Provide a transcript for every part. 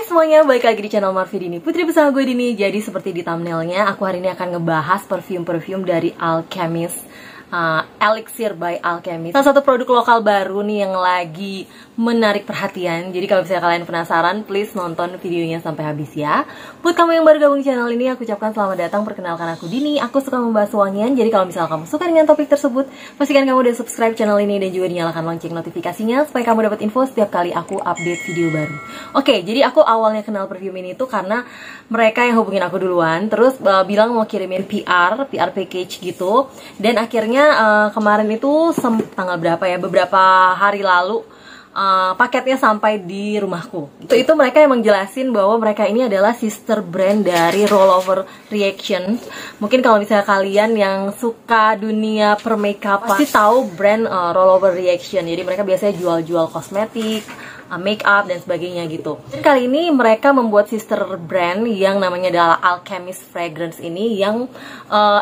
Hai semuanya, balik lagi di channel Marvi Dini Putri bersama gue Dini. Jadi seperti di thumbnailnya, aku hari ini akan ngebahas perfume-perfume dari Alchemist, Elixir by Alchemist. Salah satu produk lokal baru nih yang lagi menarik perhatian. Jadi kalau misalnya kalian penasaran, please nonton videonya sampai habis ya. Buat kamu yang baru gabung di channel ini, aku ucapkan selamat datang. Perkenalkan aku Dini, aku suka membahas wangian. Jadi kalau misalnya kamu suka dengan topik tersebut, pastikan kamu udah subscribe channel ini dan juga dinyalakan lonceng notifikasinya supaya kamu dapat info setiap kali aku update video baru. Oke, jadi aku awalnya kenal perfume ini tuh karena mereka yang hubungin aku duluan, terus bilang mau kirimin PR package gitu. Dan akhirnya kemarin itu tanggal berapa ya, beberapa hari lalu paketnya sampai di rumahku. Itu mereka emang jelasin bahwa mereka ini adalah sister brand dari Rollover Reaction. Mungkin kalau misalnya kalian yang suka dunia permakeupan pasti tahu brand Rollover Reaction. Jadi mereka biasanya jual-jual kosmetik, make up dan sebagainya gitu. Dan kali ini mereka membuat sister brand yang namanya adalah Alchemist Fragrance ini, yang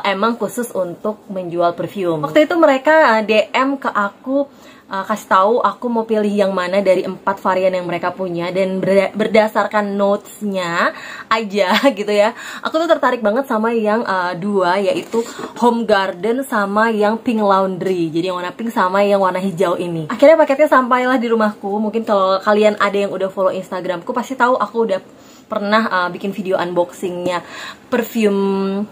emang khusus untuk menjual perfume. Waktu itu mereka DM ke aku, kasih tahu aku mau pilih yang mana dari 4 varian yang mereka punya, dan berdasarkan notesnya aja gitu ya, aku tuh tertarik banget sama yang dua, yaitu Home Garden sama yang Pink Laundry. Jadi yang warna pink sama yang warna hijau ini. Akhirnya paketnya sampailah di rumahku. Mungkin kalau kalian ada yang udah follow Instagramku pasti tahu aku udah pernah bikin video unboxingnya perfume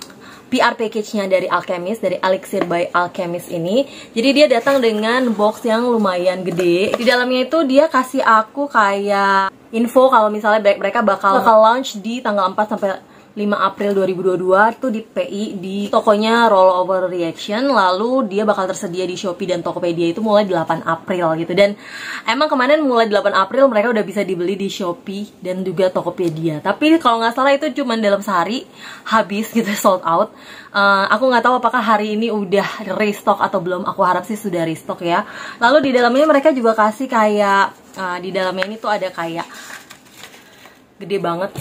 PR package-nya dari Alchemist, dari Elixir by Alchemist ini. Jadi dia datang dengan box yang lumayan gede. Di dalamnya itu dia kasih aku kayak info kalau misalnya mereka bakal launch di tanggal 4 sampai 5 April 2022 tuh di PI, di tokonya Rollover Reaction. Lalu dia bakal tersedia di Shopee dan Tokopedia itu mulai 8 April gitu. Dan emang kemarin mulai 8 April mereka udah bisa dibeli di Shopee dan juga Tokopedia. Tapi kalau nggak salah itu cuma dalam sehari habis gitu, sold out. Aku nggak tahu apakah hari ini udah restock atau belum. Aku harap sih sudah restock ya. Lalu di dalamnya mereka juga kasih kayak di dalamnya ini tuh ada kayak gede banget,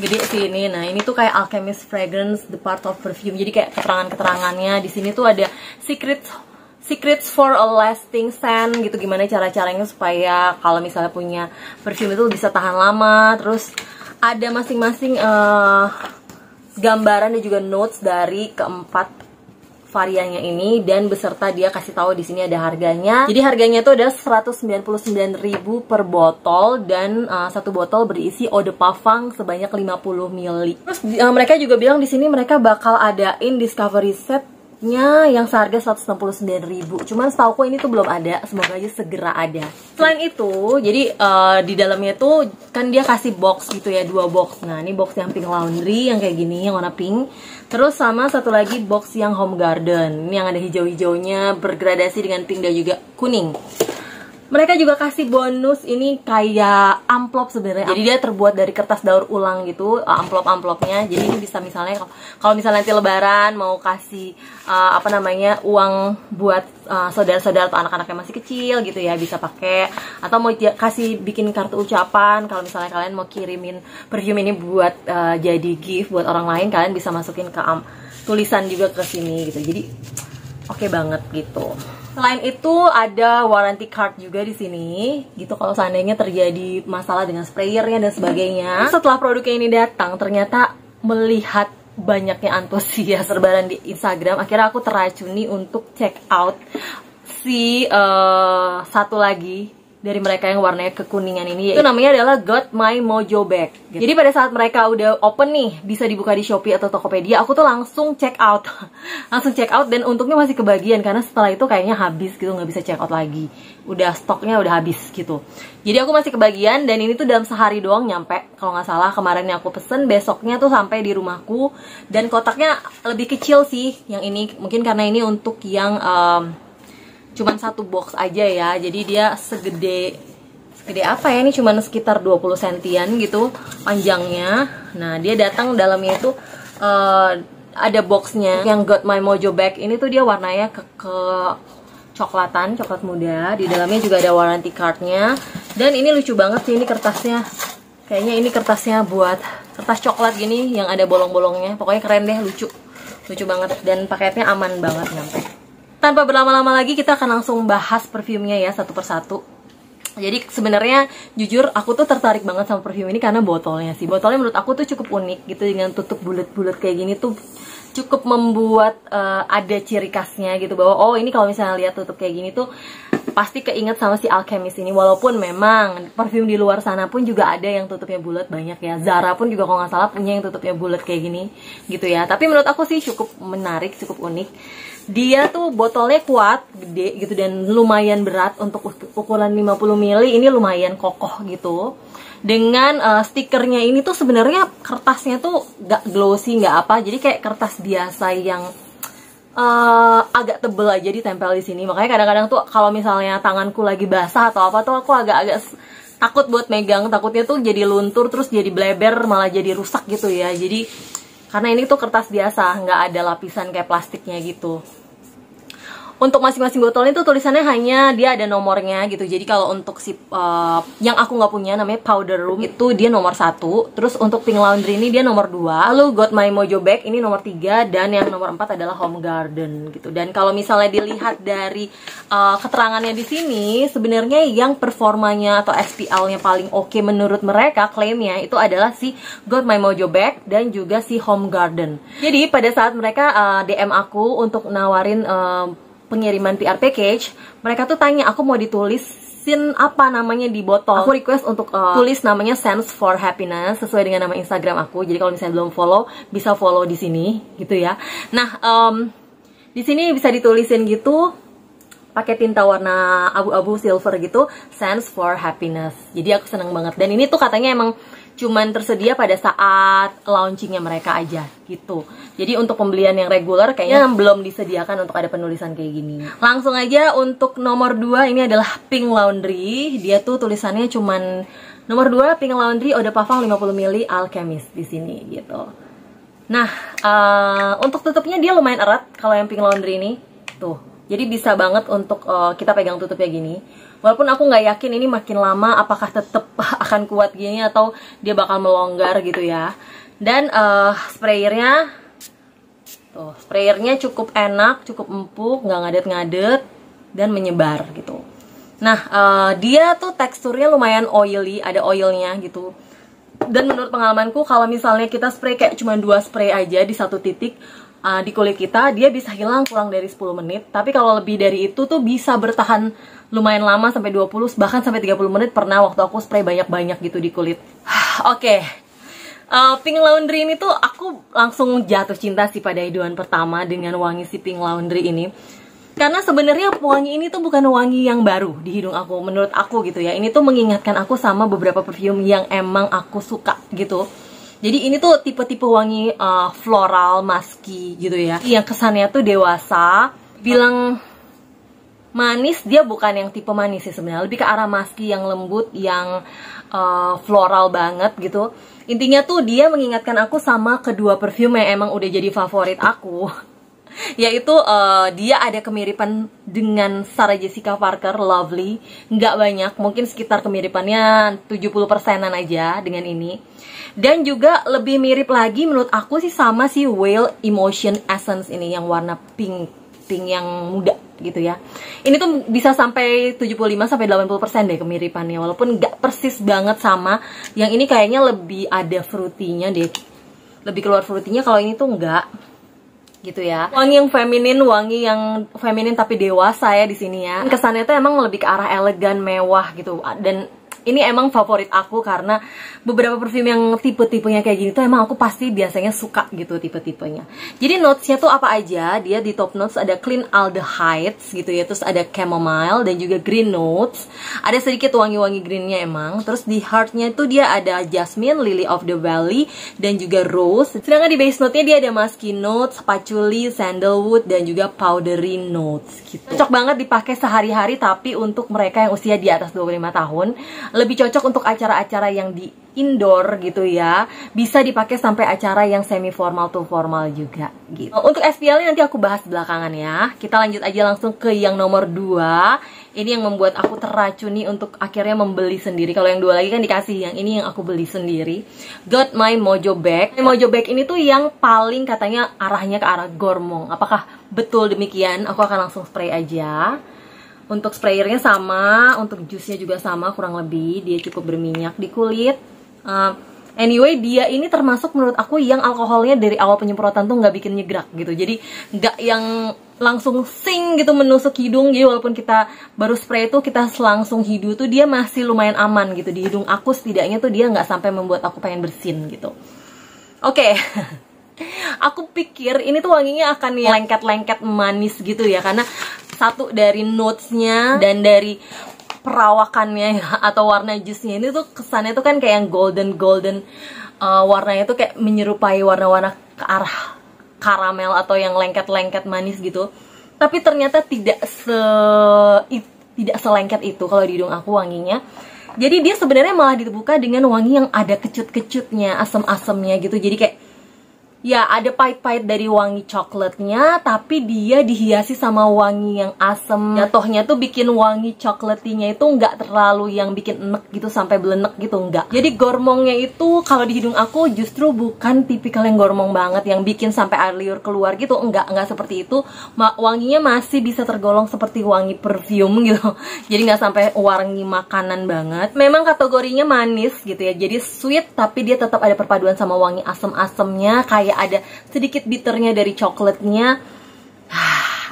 gede sih ini. Nah, ini tuh kayak Alchemist Fragrance, the part of perfume. Jadi kayak keterangan-keterangannya di sini tuh ada secrets for a lasting scent gitu. Gimana cara-caranya supaya kalau misalnya punya perfume itu bisa tahan lama. Terus ada masing-masing gambaran dan juga notes dari keempat variannya ini, dan beserta dia kasih tahu di sini ada harganya. Jadi harganya itu ada 199.000 per botol, dan satu botol berisi eau de parfum sebanyak 50 ml. Terus mereka juga bilang di sini mereka bakal adain discovery setnya yang seharga 169.000. Cuman setauku ini tuh belum ada, semoga aja segera ada. Selain itu, jadi di dalamnya tuh kan dia kasih box gitu ya, 2 box. Nah, ini box yang Pink Laundry yang kayak gini, yang warna pink. Terus sama satu lagi box yang Home Garden, ini yang ada hijau-hijaunya bergradasi dengan pink dan juga kuning. Mereka juga kasih bonus ini kayak amplop sebenarnya. Jadi dia terbuat dari kertas daur ulang gitu, amplop-amplopnya. Jadi ini bisa misalnya kalau misalnya nanti lebaran mau kasih apa namanya, uang buat saudara-saudara atau anak-anak yang masih kecil gitu ya, bisa pakai. Atau mau kasih bikin kartu ucapan, kalau misalnya kalian mau kirimin perfume ini buat jadi gift buat orang lain, kalian bisa masukin ke tulisan juga ke sini gitu. Jadi oke banget gitu. Selain itu ada warranty card juga di sini gitu, kalau seandainya terjadi masalah dengan sprayernya dan sebagainya. Setelah produknya ini datang, ternyata melihat banyaknya antusias rebaran di Instagram, akhirnya aku teracuni untuk check out si satu lagi dari mereka yang warnanya kekuningan ini. Itu namanya adalah Got My Mojo Bag gitu. Jadi pada saat mereka udah open nih, bisa dibuka di Shopee atau Tokopedia, aku tuh langsung check out. Langsung check out, dan untungnya masih kebagian karena setelah itu kayaknya habis gitu, nggak bisa check out lagi. Udah stoknya udah habis gitu. Jadi aku masih kebagian, dan ini tuh dalam sehari doang nyampe. Kalau nggak salah kemarin yang aku pesen, besoknya tuh sampai di rumahku. Dan kotaknya lebih kecil sih yang ini, mungkin karena ini untuk yang cuman satu box aja ya. Jadi dia segede apa ya, ini cuman sekitar 20 sentian gitu panjangnya. Nah, dia datang dalamnya itu ada boxnya. Yang Got My Mojo Bag ini tuh dia warnanya ke coklatan, coklat muda. Di dalamnya juga ada warranty cardnya. Dan ini lucu banget sih, ini kertasnya. Kayaknya ini kertasnya buat kertas coklat gini yang ada bolong-bolongnya. Pokoknya keren deh, lucu banget. Dan paketnya aman banget nyampe. Tanpa berlama-lama lagi, kita akan langsung bahas perfumenya ya, satu persatu. Jadi sebenarnya jujur aku tuh tertarik banget sama perfume ini karena botolnya sih. Botolnya menurut aku tuh cukup unik gitu, dengan tutup bulat-bulat kayak gini tuh cukup membuat ada ciri khasnya gitu, bahwa oh ini kalau misalnya lihat tutup kayak gini tuh pasti keinget sama si Alchemist ini. Walaupun memang parfum di luar sana pun juga ada yang tutupnya bulat, banyak ya. Zara pun juga kalau nggak salah punya yang tutupnya bulat kayak gini gitu ya. Tapi menurut aku sih cukup menarik, cukup unik. Dia tuh botolnya kuat, gede gitu, dan lumayan berat untuk ukuran 50 ml. Ini lumayan kokoh gitu. Dengan stikernya ini tuh sebenarnya kertasnya tuh gak glossy, gak apa. Jadi kayak kertas biasa yang agak tebel aja ditempel di sini. Makanya kadang-kadang tuh kalau misalnya tanganku lagi basah atau apa tuh aku agak-agak takut buat megang. Takutnya tuh jadi luntur, terus jadi bleber, malah jadi rusak gitu ya. Jadi karena ini tuh kertas biasa, nggak ada lapisan kayak plastiknya gitu. Untuk masing-masing botol itu tulisannya hanya dia ada nomornya gitu. Jadi kalau untuk si yang aku nggak punya namanya Powder Room itu dia nomor 1. Terus untuk Pink Laundry ini dia nomor 2. Lalu Got My Mojo Bag ini nomor 3, dan yang nomor 4 adalah Home Garden gitu. Dan kalau misalnya dilihat dari keterangannya di sini, sebenarnya yang performanya atau SPL-nya paling oke menurut mereka klaimnya itu adalah si Got My Mojo Bag dan juga si Home Garden. Jadi pada saat mereka DM aku untuk nawarin pengiriman PR package, mereka tuh tanya aku mau ditulisin apa namanya di botol. Aku request untuk tulis namanya Sense for Happiness sesuai dengan nama Instagram aku. Jadi kalau misalnya belum follow, bisa follow di sini gitu ya. Nah, di sini bisa ditulisin gitu pakai tinta warna abu-abu silver gitu, Sense for Happiness. Jadi aku seneng banget. Dan ini tuh katanya emang cuman tersedia pada saat launchingnya mereka aja gitu. Jadi untuk pembelian yang reguler kayaknya belum disediakan untuk ada penulisan kayak gini. Langsung aja untuk nomor 2 ini adalah Pink Laundry. Dia tuh tulisannya cuman nomor 2 Pink Laundry Eau de Parfum 50 ml Alchemist di sini gitu. Nah, untuk tutupnya dia lumayan erat kalau yang Pink Laundry ini tuh. Jadi bisa banget untuk kita pegang tutupnya gini. Walaupun aku nggak yakin ini makin lama apakah tetap akan kuat gini atau dia bakal melonggar gitu ya. Dan sprayernya tuh, sprayernya cukup enak, cukup empuk, nggak ngadet-ngadet dan menyebar gitu. Nah, dia tuh teksturnya lumayan oily, ada oilnya gitu. Dan menurut pengalamanku kalau misalnya kita spray kayak cuma 2 spray aja di satu titik di kulit kita, dia bisa hilang kurang dari 10 menit. Tapi kalau lebih dari itu tuh bisa bertahan lumayan lama sampai 20 bahkan sampai 30 menit pernah waktu aku spray banyak-banyak gitu di kulit. Oke. Pink Laundry ini tuh aku langsung jatuh cinta sih pada hidupan pertama dengan wangi si Pink Laundry ini. Karena sebenarnya wangi ini tuh bukan wangi yang baru di hidung aku, menurut aku gitu ya. Ini tuh mengingatkan aku sama beberapa perfume yang emang aku suka gitu. Jadi ini tuh tipe-tipe wangi floral, musky gitu ya. Yang kesannya tuh dewasa. Bilang manis, dia bukan yang tipe manis sih sebenarnya. Lebih ke arah musky yang lembut, yang floral banget gitu. Intinya tuh dia mengingatkan aku sama kedua perfume yang emang udah jadi favorit aku. Yaitu dia ada kemiripan dengan Sarah Jessica Parker Lovely. Nggak banyak, mungkin sekitar kemiripannya 70%-an aja dengan ini. Dan juga lebih mirip lagi menurut aku sih sama si Whale Emotion Essence ini yang warna pink yang muda gitu ya. Ini tuh bisa sampai 75-80% deh kemiripannya, walaupun nggak persis banget sama. Yang ini kayaknya lebih ada fruity-nya deh. Lebih keluar fruity-nya, kalau ini tuh enggak. Gitu ya. Wangi yang feminin tapi dewasa ya di sini ya. Kesannya tuh emang lebih ke arah elegan, mewah gitu. Dan ini emang favorit aku karena beberapa perfume yang tipe-tipenya kayak gini tuh emang aku pasti biasanya suka gitu tipe-tipenya. Jadi notesnya tuh apa aja? Dia di top notes ada clean aldehydes gitu ya, terus ada chamomile dan juga green notes. Ada sedikit wangi-wangi greennya emang. Terus di heartnya tuh dia ada jasmine, lily of the valley dan juga rose. Sedangkan di base note-nya dia ada musky notes, patchouli, sandalwood dan juga powdery notes gitu. Cocok banget dipakai sehari-hari, tapi untuk mereka yang usia di atas 25 tahun lebih cocok untuk acara-acara yang di indoor gitu ya. Bisa dipakai sampai acara yang semi formal to formal juga gitu. Untuk SPL-nya nanti aku bahas belakangan ya. Kita lanjut aja langsung ke yang nomor 2. Ini yang membuat aku teracuni untuk akhirnya membeli sendiri. Kalau yang 2 lagi kan dikasih, yang ini yang aku beli sendiri. Got My Mojo Bag. Mojo Bag ini tuh yang paling katanya arahnya ke arah gormong. Apakah betul demikian? Aku akan langsung spray aja. Untuk sprayernya sama, untuk jusnya juga sama kurang lebih. Dia cukup berminyak di kulit. Anyway, dia ini termasuk menurut aku yang alkoholnya dari awal penyemprotan tuh nggak bikin nyegrak gitu. Jadi nggak yang langsung sing gitu menusuk hidung. Jadi walaupun kita baru spray itu kita langsung hidu tuh dia masih lumayan aman gitu di hidung aku. Setidaknya tuh dia nggak sampai membuat aku pengen bersin gitu. Oke. Aku pikir ini tuh wanginya akan lengket-lengket manis gitu ya, karena satu dari notes-nya dan dari perawakannya ya, atau warna jusnya ini tuh kesannya tuh kan kayak yang golden warnanya tuh kayak menyerupai warna-warna ke arah karamel atau yang lengket-lengket manis gitu. Tapi ternyata tidak selengket itu kalau di hidung aku wanginya. Jadi dia sebenarnya malah dibuka dengan wangi yang ada kecut-kecutnya, asem-asemnya gitu. Jadi kayak ya ada pahit-pahit dari wangi coklatnya, tapi dia dihiasi sama wangi yang asem. Jatuhnya tuh bikin wangi coklatinya itu nggak terlalu yang bikin enek gitu sampai belenek gitu, nggak. Jadi gormongnya itu kalau di hidung aku justru bukan tipikal yang gormong banget yang bikin sampai air liur keluar gitu, nggak seperti itu. Wanginya masih bisa tergolong seperti wangi perfume gitu. Jadi nggak sampai wangi makanan banget. Memang kategorinya manis gitu ya, jadi sweet tapi dia tetap ada perpaduan sama wangi asem-asemnya, kayak ada sedikit bitternya dari coklatnya.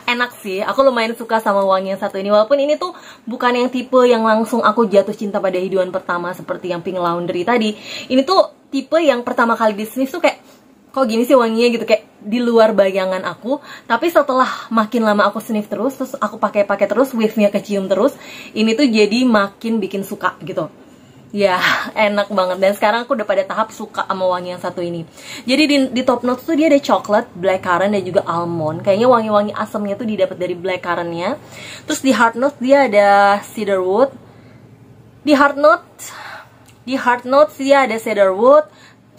Enak sih, aku lumayan suka sama wangi yang satu ini. Walaupun ini tuh bukan yang tipe yang langsung aku jatuh cinta pada hidupan pertama seperti yang Pink Laundry tadi. Ini tuh tipe yang pertama kali di sniff tuh kayak, kok gini sih wanginya gitu, kayak di luar bayangan aku. Tapi setelah makin lama aku sniff terus aku pakai terus, wave-nya kecium terus, ini tuh jadi makin bikin suka gitu. Ya, enak banget. Dan sekarang aku udah pada tahap suka sama wangi yang satu ini. Jadi di top notes tuh dia ada coklat, blackcurrant, dan juga almond. Kayaknya wangi-wangi asamnya tuh didapat dari blackcurrantnya. Terus di hard notes dia ada cedarwood. Di hard notes dia ada cedarwood,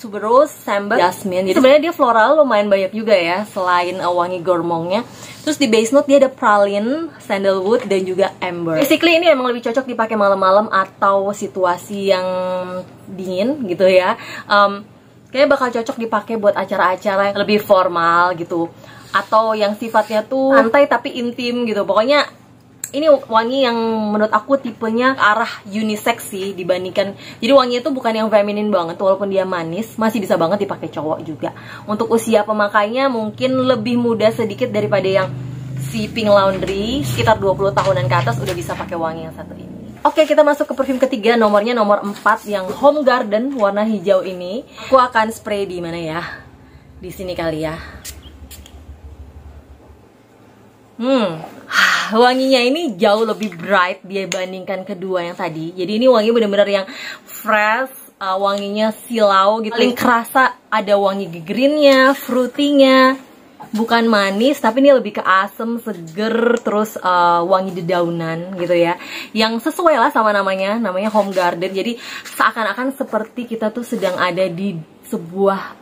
tuberose, sambar, jasmine. Jadi sebenarnya dia floral lumayan banyak juga ya, selain wangi gormongnya. Terus di base note dia ada praline, sandalwood, dan juga amber. Basically ini emang lebih cocok dipakai malam-malam atau situasi yang dingin gitu ya. Kayaknya bakal cocok dipakai buat acara-acara yang lebih formal gitu, atau yang sifatnya tuh santai tapi intim gitu. Pokoknya ini wangi yang menurut aku tipenya ke arah unisex sih dibandingkan. Jadi wanginya tuh bukan yang feminin banget, walaupun dia manis, masih bisa banget dipakai cowok juga. Untuk usia pemakainya mungkin lebih muda sedikit daripada yang si Pink Laundry, sekitar 20 tahunan ke atas udah bisa pakai wangi yang satu ini. Oke, kita masuk ke perfume ketiga, nomornya nomor 4 yang Home Garden warna hijau ini. Aku akan spray di mana ya? Di sini kali ya. Wanginya ini jauh lebih bright dibandingkan kedua yang tadi. Jadi ini wangi bener-bener yang fresh, wanginya silau gitu. Paling kerasa ada wangi greennya, fruitynya. Bukan manis, tapi ini lebih ke asem, seger, terus wangi dedaunan gitu ya. Yang sesuai lah sama namanya Home Garden. Jadi seakan-akan seperti kita tuh sedang ada di sebuah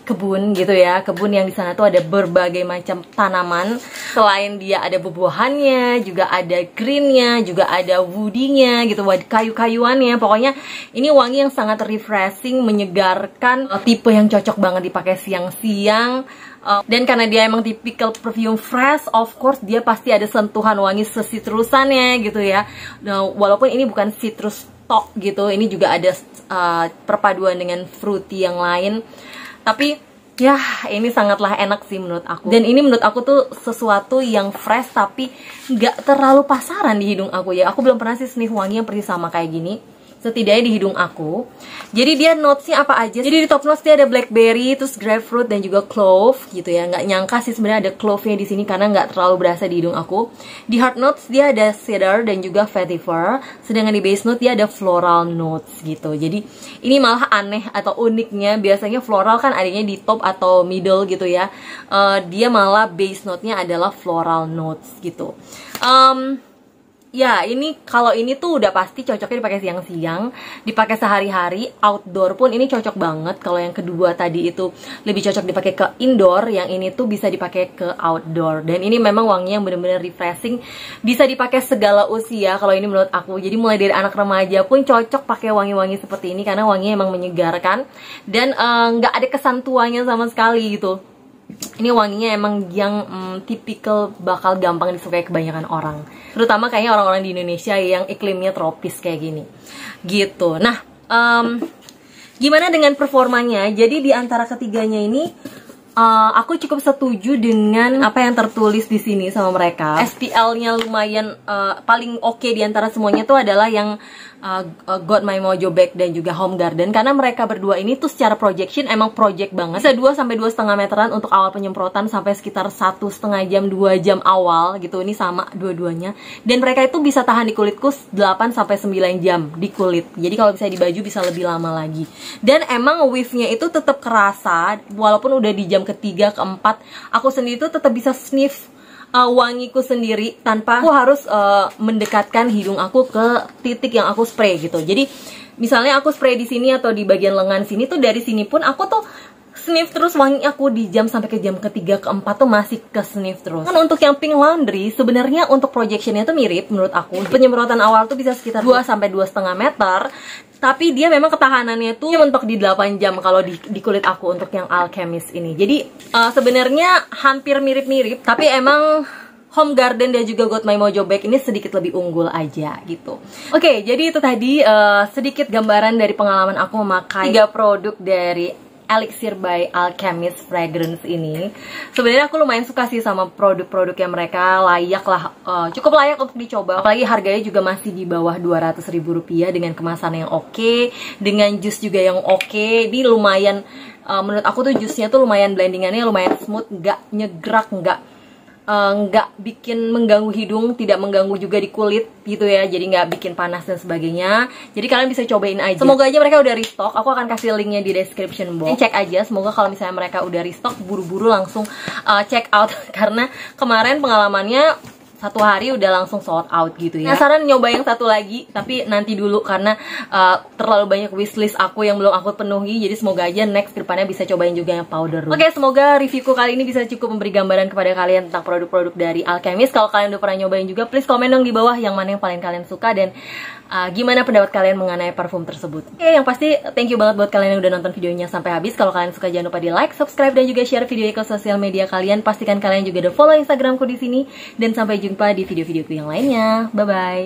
kebun gitu ya. Kebun yang di sana tuh ada berbagai macam tanaman. Selain dia ada buah-buahannya, juga ada greennya, juga ada woody-nya gitu, kayu-kayuannya. Pokoknya ini wangi yang sangat refreshing, menyegarkan, tipe yang cocok banget dipakai siang-siang. Dan karena dia emang tipikal perfume fresh, of course dia pasti ada sentuhan wangi sesitrusannya gitu ya. Nah, walaupun ini bukan citrus tok gitu, ini juga ada perpaduan dengan fruity yang lain. Tapi ya ini sangatlah enak sih menurut aku. Dan ini menurut aku tuh sesuatu yang fresh tapi nggak terlalu pasaran di hidung aku ya. Aku belum pernah sih sniff wangi yang persis sama kayak gini, setidaknya di hidung aku. Jadi dia notesnya apa aja? Jadi di top notes dia ada blackberry, terus grapefruit, dan juga clove gitu ya. Nggak nyangka sih sebenarnya ada clove-nya di sini karena nggak terlalu berasa di hidung aku. Di hard notes dia ada cedar dan juga vetiver. Sedangkan di base note dia ada floral notes gitu. Jadi ini malah aneh atau uniknya. Biasanya floral kan adanya di top atau middle gitu ya. Dia malah base note-nya adalah floral notes gitu. Ya, ini kalau ini tuh udah pasti cocoknya dipakai siang-siang, dipakai sehari-hari, outdoor pun ini cocok banget. Kalau yang kedua tadi itu lebih cocok dipakai ke indoor, yang ini tuh bisa dipakai ke outdoor. Dan ini memang wanginya yang bener-bener refreshing, bisa dipakai segala usia kalau ini menurut aku. Jadi mulai dari anak remaja pun cocok pakai wangi-wangi seperti ini karena wanginya emang menyegarkan dan nggak ada kesan tuanya sama sekali gitu. Ini wanginya emang yang tipikal bakal gampang disukai kebanyakan orang. Terutama kayaknya orang-orang di Indonesia yang iklimnya tropis kayak gini. Gitu. Nah, gimana dengan performanya? Jadi di antara ketiganya ini aku cukup setuju dengan apa yang tertulis di sini sama mereka. SPL-nya lumayan paling oke di antara semuanya tuh adalah yang Got My Mojo Back dan juga Home Garden, karena mereka berdua ini tuh secara projection emang project banget. Bisa 2 sampai 2,5 meteran untuk awal penyemprotan sampai sekitar 1,5 jam 2 jam awal gitu. Ini sama dua-duanya. Dan mereka itu bisa tahan di kulitku 8 sampai 9 jam di kulit. Jadi kalau bisa di baju bisa lebih lama lagi. Dan emang weave-nya itu tetap kerasa walaupun udah di jam ketiga, keempat, aku sendiri tuh tetap bisa sniff wangiku sendiri tanpa aku harus mendekatkan hidung aku ke titik yang aku spray gitu. Jadi misalnya aku spray di sini atau di bagian lengan sini tuh, dari sini pun aku tuh sniff terus wangi aku di jam sampai ke jam ketiga, keempat tuh masih ke sniff terus. Kan untuk yang Pink Laundry sebenarnya untuk projectionnya tuh mirip menurut aku. Penyemprotan awal tuh bisa sekitar 2 sampai 2,5 meter. Tapi dia memang ketahanannya tuh mentok di 8 jam kalau di kulit aku untuk yang Alchemist ini. Jadi sebenarnya hampir mirip-mirip, tapi emang Home Garden dan juga Got My Mojo Back ini sedikit lebih unggul aja gitu. Oke, jadi itu tadi sedikit gambaran dari pengalaman aku memakai 3 produk dari Elixir by Alchemist Fragrance ini. Sebenarnya aku lumayan suka sih sama produk-produk yang mereka, layak lah, cukup layak untuk dicoba. Apalagi harganya juga masih di bawah 200.000 rupiah dengan kemasan yang oke, dengan jus juga yang oke. Ini lumayan, menurut aku tuh jusnya tuh lumayan, blendingannya lumayan smooth, nggak nyegrak, nggak bikin mengganggu hidung, tidak mengganggu juga di kulit gitu ya, jadi nggak bikin panas dan sebagainya. Jadi kalian bisa cobain aja. Semoga aja mereka udah restock. Aku akan kasih linknya di description box. Cek aja. Semoga kalau misalnya mereka udah restock, buru-buru langsung check out karena kemarin pengalamannya 1 hari udah langsung sold out gitu ya. Penasaran nyoba yang satu lagi, tapi nanti dulu karena terlalu banyak wishlist aku yang belum aku penuhi. Jadi semoga aja next kedepannya bisa cobain juga yang powder room. Oke, semoga reviewku kali ini bisa cukup memberi gambaran kepada kalian tentang produk-produk dari Alchemist. Kalau kalian udah pernah nyobain juga, please komen dong di bawah yang mana yang paling kalian suka dan gimana pendapat kalian mengenai parfum tersebut. Oke, yang pasti thank you banget buat kalian yang udah nonton videonya sampai habis. Kalau kalian suka jangan lupa di like, subscribe dan juga share video ke sosial media kalian. Pastikan kalian juga udah follow Instagramku di sini dan sampai jumpa di video-videoku yang lainnya. Bye bye.